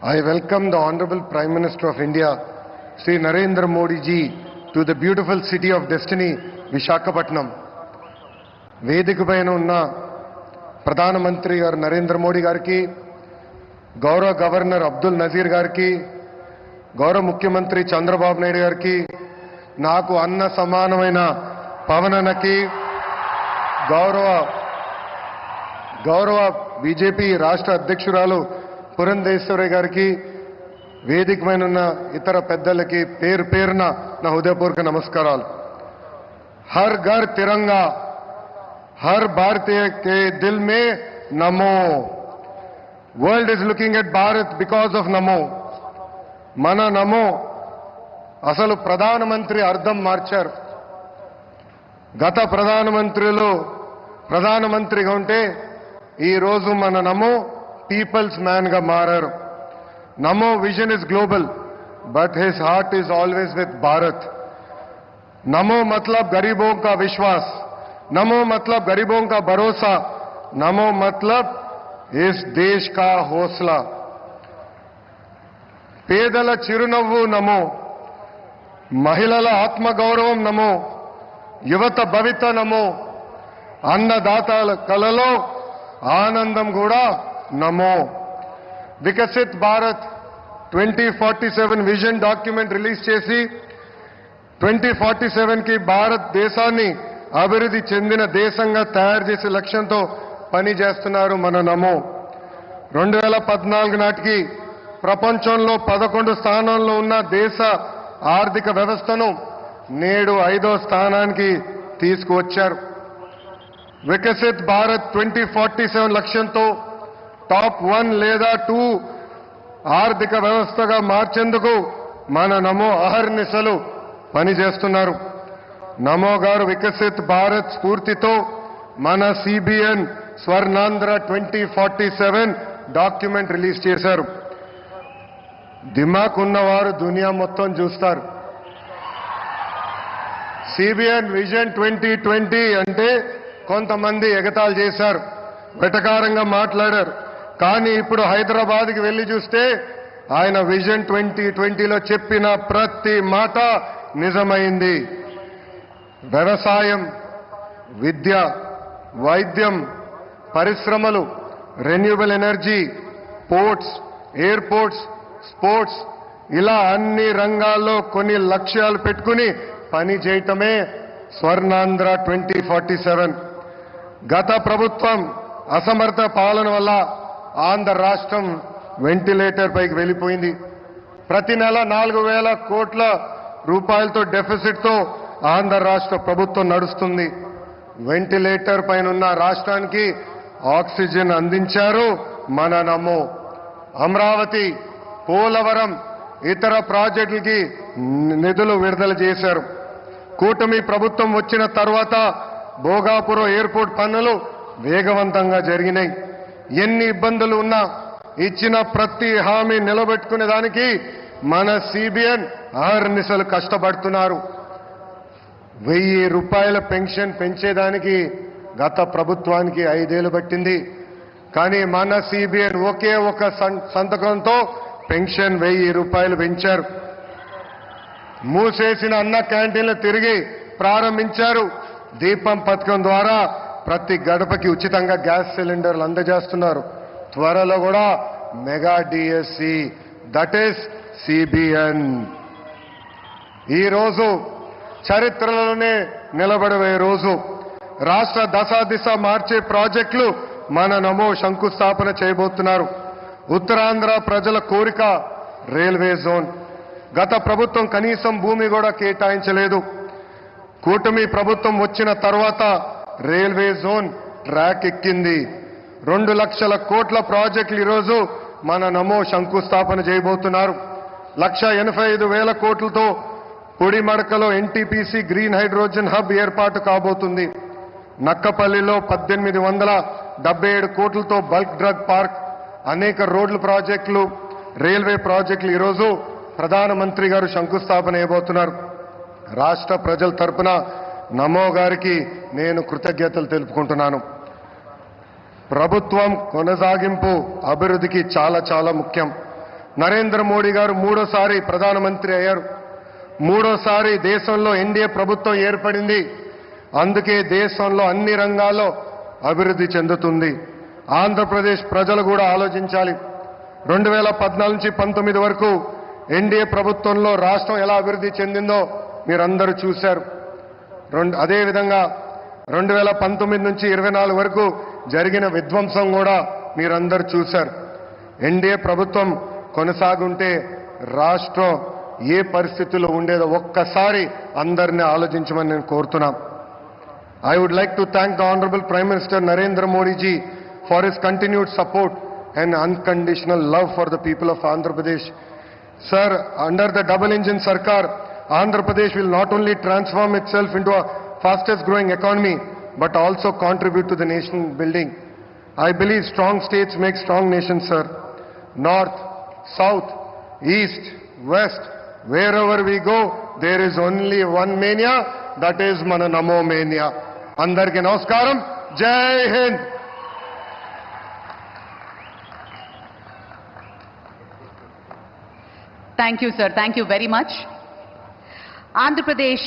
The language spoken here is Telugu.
I welcome the Honorable Prime Minister of India, Sri Narendra Modi ji, to the beautiful city of destiny, Vishakhapatnam. వేదిక పైన ఉన్న ప్రధానమంత్రి గారు నరేంద్ర మోడీ గారికి, గౌరవ గవర్నర్ అబ్దుల్ నజీర్ గారికి, గౌరవ ముఖ్యమంత్రి చంద్రబాబు నాయుడు గారికి, నాకు అన్న సమానమైన పవనన్నకి, గౌరవ బీజేపీ రాష్ట్ర అధ్యక్షురాలు పురంధేశ్వరి గారికి, వేదిక పైన ఉన్న ఇతర పెద్దలకి పేరు పేరున నా హృదయపూర్వక నమస్కారాలు. హర్ ఘర్ తిరంగా, हर भारतीय के दिल में नमो. World is looking at Bharat because of नमो. మన నమో అసలు ప్రధానమంత్రి అర్థం మార్చారు. గత ప్రధానమంత్రిగా ఉంటే ఈరోజు మన నమో పీపుల్స్ మ్యాన్ గా మారారు. నమో vision is global but his heart is always with Bharat. नमो मतलब गरीबों का विश्वास, नमो मतलब गरीबों का भरोसा, नमो मतलब इस देश का हौसला. పేదల చిరునవ్వు నమో, మహిళల ఆత్మగౌరవం నమో, యువత భవిత నమో, అన్నదాతల కలలో ఆనందం కూడా నమో. Viksit Bharat 2047 vision document release చేసి 2047 కి భారతదేశాన్ని అభివృద్ధి చెందిన దేశంగా తయారు చేసే లక్ష్యంతో పనిచేస్తున్నారు మన నమో. 2014 నాటికి ప్రపంచంలో 11 స్థానంలో ఉన్న దేశ ఆర్థిక వ్యవస్థను నేడు 5వ స్థానానికి తీసుకువచ్చారు. వికసిత్ భారత్ 2047 లక్ష్యంతో టాప్ 1 లేదా 2 ఆర్థిక వ్యవస్థగా మార్చేందుకు మన నమో అహర్నిశలు పనిచేస్తున్నారు. నమో గారు వికసిత్ భారత్ స్ఫూర్తితో మన సిబిఎన్ స్వర్ణాంధ్ర 2047 డాక్యుమెంట్ రిలీజ్ చేశారు. దిమాక్ ఉన్నవారు దునియా మొత్తం చూస్తారు. సిబిఎన్ విజన్ 2020 అంటే కొంతమంది ఎగతాళి చేశారు, వెటకారంగా మాట్లాడారు. కానీ ఇప్పుడు హైదరాబాద్కి వెళ్లి చూస్తే ఆయన విజన్ 2020లో చెప్పిన ప్రతి మాట నిజమైంది. వ్యవసాయం, విద్య, వైద్యం, పరిశ్రమలు, renewable energy, ports, airports, sports, ఇలా అన్ని రంగాల్లో కొన్ని లక్ష్యాలు పెట్టుకుని పని చేయటమే స్వర్ణాంధ్ర 2047. గత ప్రభుత్వం అసమర్థ పాలన వల్ల ఆంధ్ర రాష్ట్రం వెంటిలేటర్ పైకి వెళ్ళిపోయింది. ప్రతి నెల 4,000 కోట్ల రూపాయలతో డెఫిసిట్తో ఆంధ్ర రాష్ట్ర ప్రభుత్వం నడుస్తుంది. వెంటిలేటర్ పైన ఉన్న రాష్ట్రానికి ఆక్సిజన్ అందించారు మన నమో. అమరావతి, పోలవరం, ఇతర ప్రాజెక్టులకి నిధులు విడుదల చేశారు. కూటమి ప్రభుత్వం వచ్చిన తర్వాత భోగాపురం ఎయిర్పోర్ట్ పనులు వేగవంతంగా జరిగినాయి. ఎన్ని ఇబ్బందులు ఉన్నా ఇచ్చిన ప్రతి హామీ నిలబెట్టుకునే దానికి మన సిబిఎన్ అహర్నిశలు కష్టపడుతున్నారు. 1,000 రూపాయల పెన్షన్ పెంచేదానికి గత ప్రభుత్వానికి 5 ఏళ్లు పట్టింది. కానీ మన సిబిఎన్ ఒకే ఒక సంతకంతో పెన్షన్ 1,000 రూపాయలు పెంచారు. మూసేసిన అన్న క్యాంటీన్లు తిరిగి ప్రారంభించారు. దీపం పథకం ద్వారా ప్రతి గడపకి ఉచితంగా గ్యాస్ సిలిండర్లు అందజేస్తున్నారు. త్వరలో కూడా mega DSC, that is CBN. ఈరోజు చరిత్రలోనే నిలబడే రోజు. రాష్ట్ర దశాదిశ మార్చే ప్రాజెక్టులు మన నమో శంకుస్థాపన చేయబోతున్నారు. ఉత్తరాంధ్ర ప్రజల కోరిక రైల్వే జోన్. గత ప్రభుత్వం కనీసం భూమి కూడా కేటాయించలేదు. కూటమి ప్రభుత్వం వచ్చిన తర్వాత రైల్వే జోన్ ట్రాక్ ఎక్కింది. 2 లక్షల కోట్ల ప్రాజెక్టులు ఈరోజు మన నమో శంకుస్థాపన చేయబోతున్నారు. 1,85,000 కోట్లతో పొడిమడకలో ఎన్టీపీసీ గ్రీన్ హైడ్రోజన్ హబ్ ఏర్పాటు కాబోతుంది. నక్కపల్లిలో 1,877 కోట్లతో బల్క్ డ్రగ్ పార్క్, అనేక రోడ్ల ప్రాజెక్టులు, రైల్వే ప్రాజెక్టులు ఈరోజు ప్రధానమంత్రి గారు శంకుస్థాపన చేయబోతున్నారు. రాష్ట్ర ప్రజల తరపున నమో గారికి నేను కృతజ్ఞతలు తెలుపుకుంటున్నాను. ప్రభుత్వం కొనసాగింపు అభివృద్ధికి చాలా చాలా ముఖ్యం. నరేంద్ర మోడీ గారు మూడోసారి ప్రధానమంత్రి అయ్యారు. మూడోసారి దేశంలో ఎన్డీఏ ప్రభుత్వం ఏర్పడింది. అందుకే దేశంలో అన్ని రంగాల్లో అభివృద్ధి చెందుతుంది. ఆంధ్రప్రదేశ్ ప్రజలు కూడా ఆలోచించాలి. 2014 నుంచి 19 వరకు ఎన్డీఏ ప్రభుత్వంలో రాష్ట్రం ఎలా అభివృద్ధి చెందిందో మీరందరూ చూశారు. అదేవిధంగా 2019 నుంచి 24 వరకు జరిగిన విధ్వంసం కూడా మీరందరూ చూశారు. ఎన్డీఏ ప్రభుత్వం కొనసాగుంటే రాష్ట్రం ఏ పరిస్థితుల్లో ఉండేదో ఒక్కసారి అందరినీ ఆలోచించమని నేను కోరుతున్నాను. I would like to thank the Honorable Prime Minister Narendra Modi ji for his continued support and unconditional love for the people of Andhra Pradesh. Sir, under the double engine Sarkar, Andhra Pradesh will not only transform itself into a fastest growing economy but also contribute to the nation building. I believe strong states make strong nations, sir. North, south, east, west, wherever we go, there is only one mania, that is mana Namo mania. Andarki namaskaram, Jai Hind. Thank you, sir. Thank you very much. Andhra Pradesh